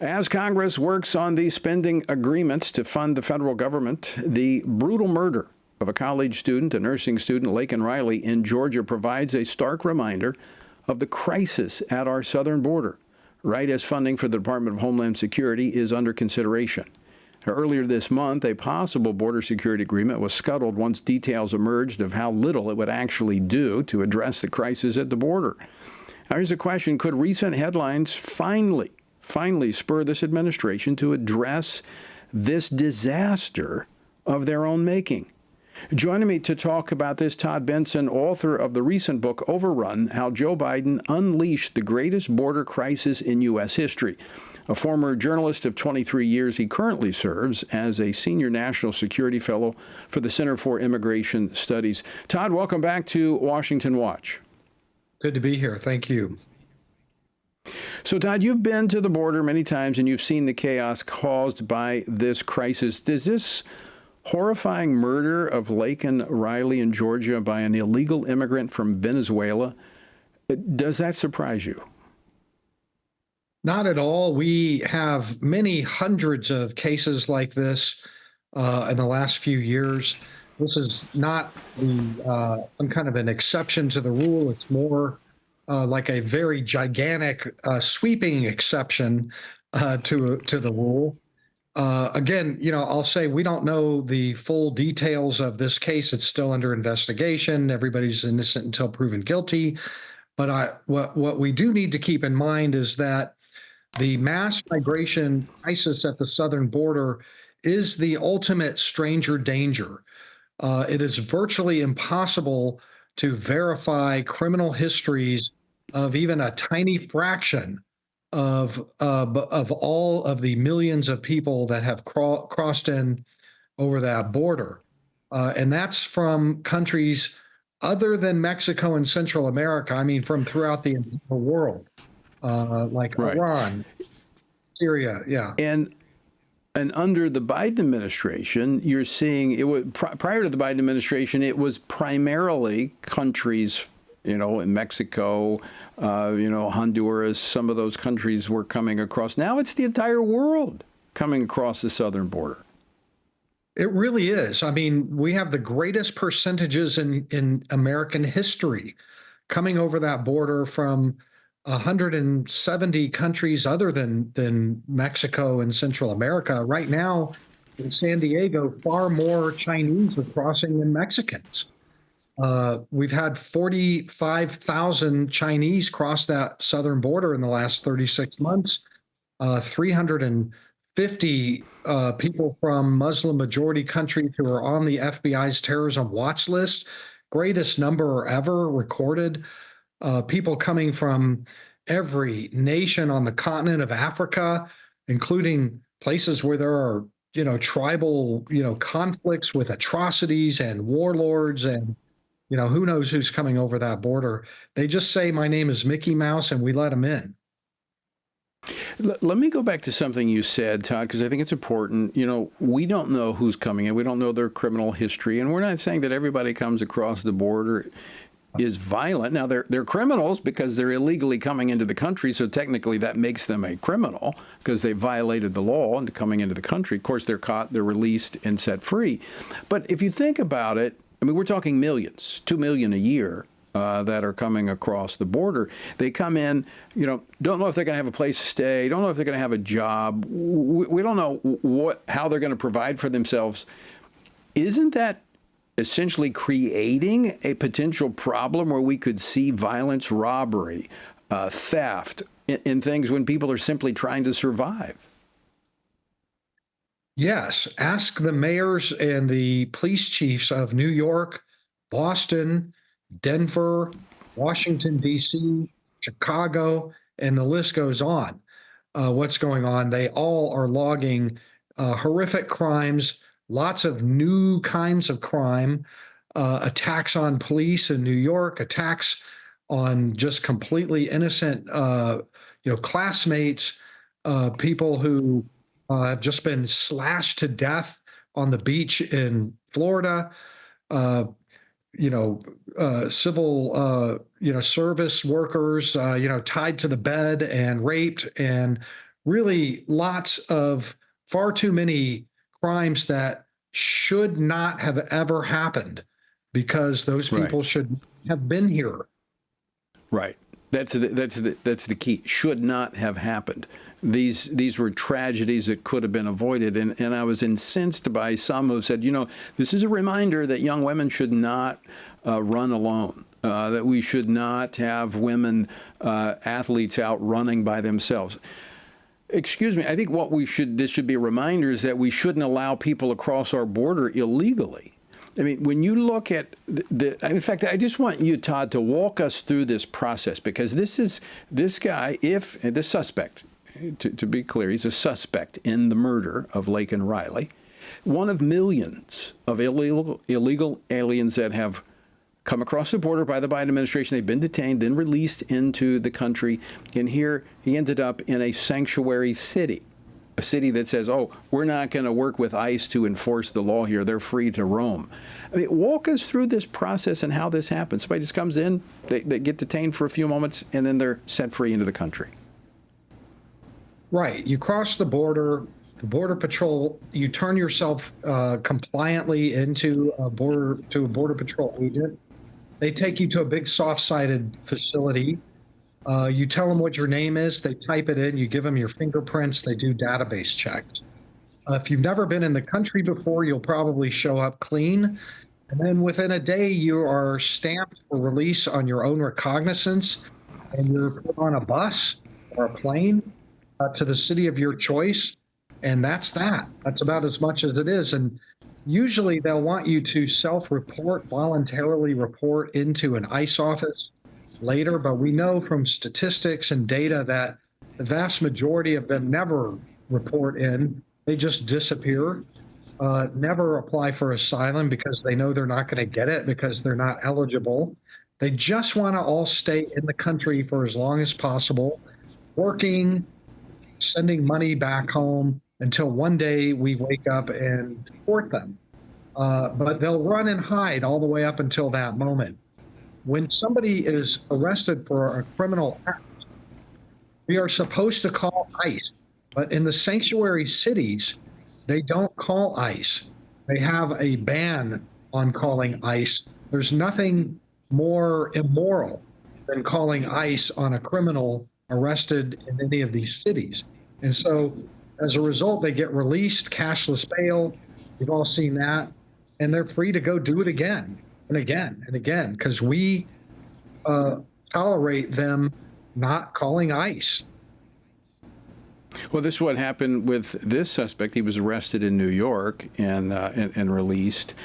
As Congress works on these spending agreements to fund the federal government, the brutal murder of a college student, a nursing student, Laken Riley, in Georgia provides a stark reminder of the crisis at our southern border, right as funding for the Department of Homeland Security is under consideration. Earlier this month, a possible border security agreement was scuttled once details emerged of how little it would actually do to address the crisis at the border. Now, here's a question. Could recent headlines finally spur this administration to address this disaster of their own making? Joining me to talk about this, Todd Bensman, author of the recent book, Overrun, How Joe Biden Unleashed the Greatest Border Crisis in U.S. History. A former journalist of 23 years, he currently serves as a senior national security fellow for the Center for Immigration Studies. Todd, welcome back to Washington Watch. Good to be here. Thank you. So, Todd, you've been to the border many times and you've seen the chaos caused by this crisis. Does this horrifying murder of Laken Riley in Georgia by an illegal immigrant from Venezuela, does that surprise you? Not at all. We have many hundreds of cases like this in the last few years. This is not some kind of an exception to the rule. It's more like a very gigantic, sweeping exception to the rule. Again, I'll say we don't know the full details of this case. It's still under investigation. Everybody's innocent until proven guilty. But what we do need to keep in mind is that the mass migration crisis at the southern border is the ultimate stranger danger. It is virtually impossible to verify criminal histories of even a tiny fraction of all of the millions of people that have crossed in over that border. And that's from countries other than Mexico and Central America. I mean, from throughout the entire world, like right. Iran, Syria, yeah. And under the Biden administration, you're seeing it was prior to the Biden administration, it was primarily countries, in Mexico, Honduras, some of those countries were coming across. Now it's the entire world coming across the southern border. It really is. I mean, we have the greatest percentages in American history coming over that border from 170 countries other than Mexico and Central America. Right now in San Diego, far more Chinese are crossing than Mexicans. We've had 45,000 Chinese cross that southern border in the last 36 months, 350 people from Muslim majority countries who are on the FBI's terrorism watch list, greatest number ever recorded. People coming from every nation on the continent of Africa, including places where there are, tribal, conflicts with atrocities and warlords and, who knows who's coming over that border. They just say, my name is Mickey Mouse, and we let them in. Let me go back to something you said, Todd, because I think it's important. We don't know who's coming in. We don't know their criminal history. And we're not saying that everybody comes across the border is violent. Now, they're criminals because they're illegally coming into the country, so technically that makes them a criminal because they violated the law and coming into the country. Of course, they're caught, they're released and set free. But if you think about it, I mean, we're talking millions, 2 million a year that are coming across the border. They come in, don't know if they're going to have a place to stay, don't know if they're going to have a job. We don't know how they're going to provide for themselves. Isn't that essentially creating a potential problem where we could see violence, robbery, theft in things when people are simply trying to survive? Yes. Ask the mayors and the police chiefs of New York, Boston, Denver, Washington, D.C., Chicago, and the list goes on. What's going on? They all are logging horrific crimes, lots of new kinds of crime, attacks on police in New York, attacks on just completely innocent, classmates, people who have just been slashed to death on the beach in Florida, civil, service workers, tied to the bed and raped and really lots of far too many crimes that should not have ever happened because those Right. people should have been here. Right. That's the key. Should not have happened. These were tragedies that could have been avoided. And I was incensed by some who said, this is a reminder that young women should not run alone, that we should not have women athletes out running by themselves. Excuse me. I think this should be a reminder is that we shouldn't allow people across our border illegally. I mean, when you look at in fact, I just want you, Todd, to walk us through this process, because this guy, the suspect, to be clear, he's a suspect in the murder of Laken Riley, one of millions of illegal aliens that have come across the border by the Biden administration. They've been detained, then released into the country. And here he ended up in a sanctuary city, a city that says, oh, we're not going to work with ICE to enforce the law here. They're free to roam. I mean, walk us through this process and how this happens. Somebody just comes in, they get detained for a few moments, and then they're set free into the country. Right. You cross the Border Patrol, you turn yourself compliantly into a Border Patrol agent. They take you to a big soft-sided facility. You tell them what your name is. They type it in. You give them your fingerprints. They do database checks. If you've never been in the country before, you'll probably show up clean. And then within a day, you are stamped for release on your own recognizance, and you're put on a bus or a plane to the city of your choice. And that's that. That's about as much as it is. And usually they'll want you to self-report, voluntarily report into an ICE office later. But we know from statistics and data that the vast majority of them never report in. They just disappear, never apply for asylum because they know they're not going to get it because they're not eligible. They just want to all stay in the country for as long as possible, working, sending money back home until one day we wake up and deport them. But they'll run and hide all the way up until that moment. When somebody is arrested for a criminal act, we are supposed to call ICE. But in the sanctuary cities, they don't call ICE. They have a ban on calling ICE. There's nothing more immoral than calling ICE on a criminal arrested in any of these cities. And so as a result, they get released, cashless bail. We've all seen that. And they're free to go do it again and again and again because we tolerate them not calling ICE. Well, this is what happened with this suspect. He was arrested in New York and released.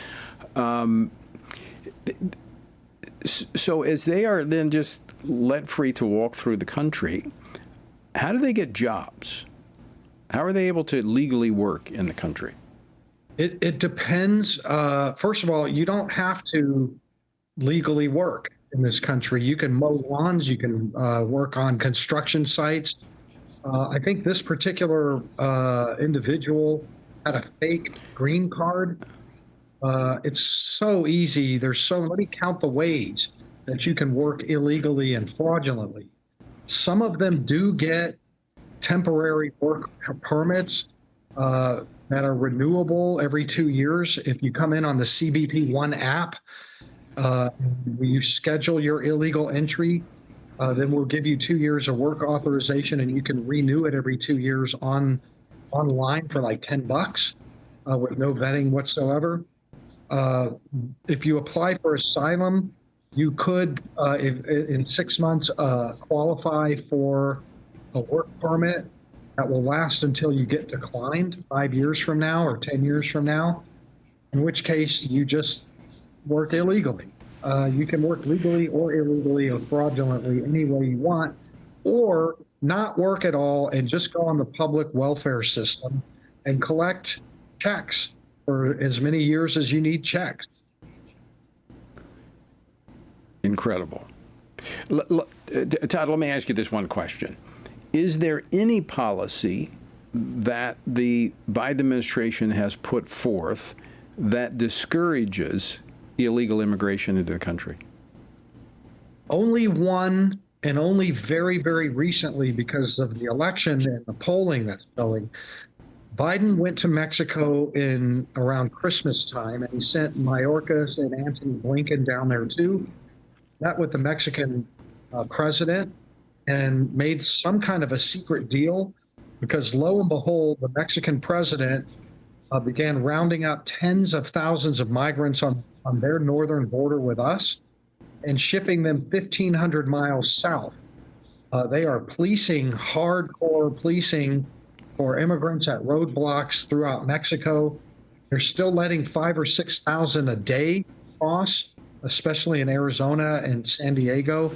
So as they are then just let free to walk through the country, how do they get jobs? How are they able to legally work in the country? It depends. First of all, you don't have to legally work in this country. You can mow lawns. You can work on construction sites. I think this particular individual had a fake green card. It's so easy. Let me count the ways that you can work illegally and fraudulently. Some of them do get temporary work permits that are renewable every 2 years. If you come in on the CBP One app, you schedule your illegal entry, then we'll give you 2 years of work authorization, and you can renew it every 2 years online for like $10 with no vetting whatsoever. If you apply for asylum, you could, in 6 months, qualify for a work permit that will last until you get declined 5 years from now or 10 years from now, in which case you just work illegally. You can work legally or illegally or fraudulently any way you want, or not work at all and just go on the public welfare system and collect checks for as many years as you need checks. Incredible. Todd, let me ask you this one question. Is there any policy that the Biden administration has put forth that discourages illegal immigration into the country? Only one, And only very, very recently, because of the election and the polling that's going, Biden went to Mexico in around Christmas time, and he sent Mayorkas and Antony Blinken down there too, met with the Mexican president, and made some kind of a secret deal, because lo and behold, the Mexican president began rounding up tens of thousands of migrants on their northern border with us and shipping them 1,500 miles south. They are policing, hardcore policing for immigrants at roadblocks throughout Mexico. They're still letting 5,000 or 6,000 a day cross, especially in Arizona and San Diego,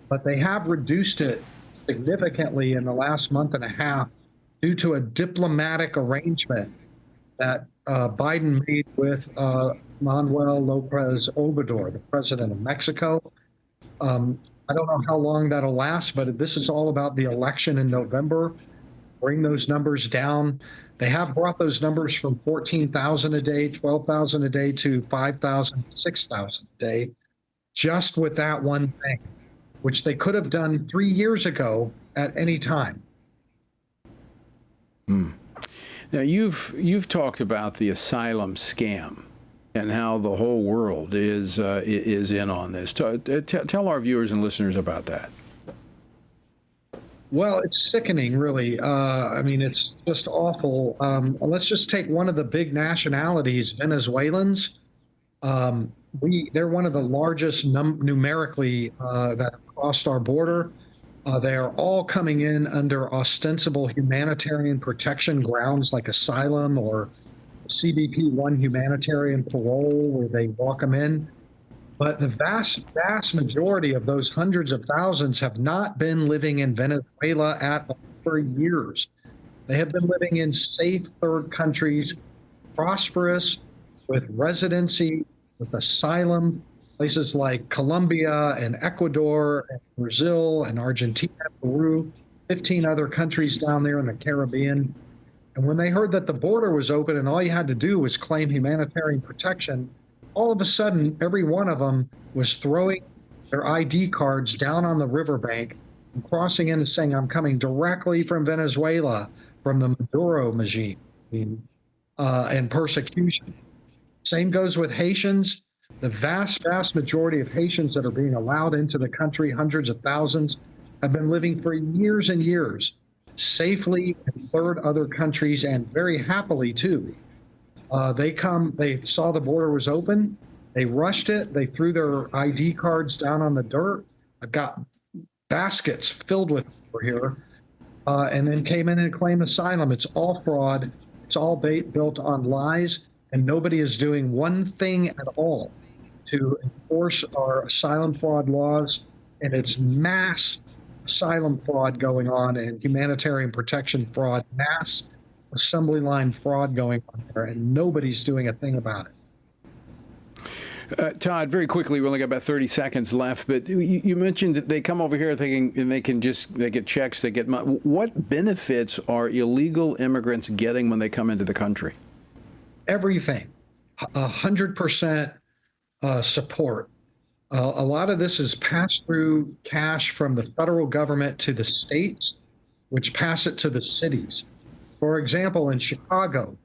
but they have reduced it significantly in the last month and a half due to a diplomatic arrangement that Biden made with Manuel Lopez Obrador, the president of Mexico. I don't know how long that'll last, but this is all about the election in November. Bring those numbers down. They have brought those numbers from 14,000 a day, 12,000 a day to 5,000, 6,000 a day, just with that one thing, which they could have done 3 years ago at any time. Now, you've talked about the asylum scam and how the whole world is in on this. Tell our viewers and listeners about that. Well, it's sickening, really. I mean, it's just awful. Let's just take one of the big nationalities, Venezuelans. They're one of the largest numerically that have crossed our border. They are all coming in under ostensible humanitarian protection grounds like asylum or CBP 1 humanitarian parole, where they walk them in. But the vast majority of those hundreds of thousands have not been living in Venezuela at all for years. They have been living in safe third countries, prosperous, with residency, with asylum, places like Colombia and Ecuador and Brazil and Argentina, Peru, 15 other countries down there in the Caribbean. And when they heard that the border was open and all you had to do was claim humanitarian protection, all of a sudden, every one of them was throwing their ID cards down on the riverbank and crossing in and saying, I'm coming directly from Venezuela, from the Maduro regime, and persecution. Same goes with Haitians. The vast majority of Haitians that are being allowed into the country, hundreds of thousands, have been living for years and years safely in other countries, and very happily too. They saw the border was open, they rushed it, they threw their ID cards down on the dirt. I've got baskets filled with over here, and then came in and claimed asylum. It's all fraud. It's all built on lies, and nobody is doing one thing at all to enforce our asylum fraud laws. And it's mass asylum fraud going on, and humanitarian protection fraud, mass assembly line fraud going on there, and nobody's doing a thing about it. Todd, very quickly, we only got about 30 seconds left, but you mentioned that they come over here thinking and they get checks, they get money. What benefits are illegal immigrants getting when they come into the country? Everything. 100% support. A lot of this is passed through cash from the federal government to the states, which pass it to the cities. For example, in Chicago,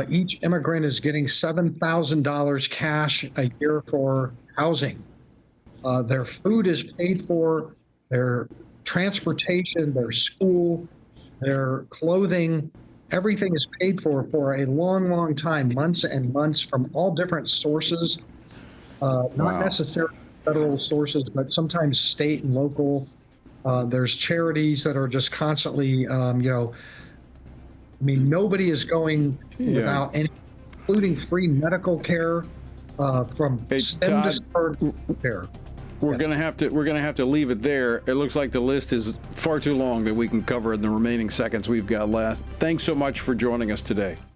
each immigrant is getting $7,000 cash a year for housing. Their food is paid for, their transportation, their school, their clothing, everything is paid for a long time, months and months, from all different sources, not necessarily federal sources, but sometimes state and local. There's charities that are just constantly, nobody is going without any, including free medical care from STEM to third care. We're gonna have to leave it there. It looks like the list is far too long that we can cover in the remaining seconds we've got left. Thanks so much for joining us today.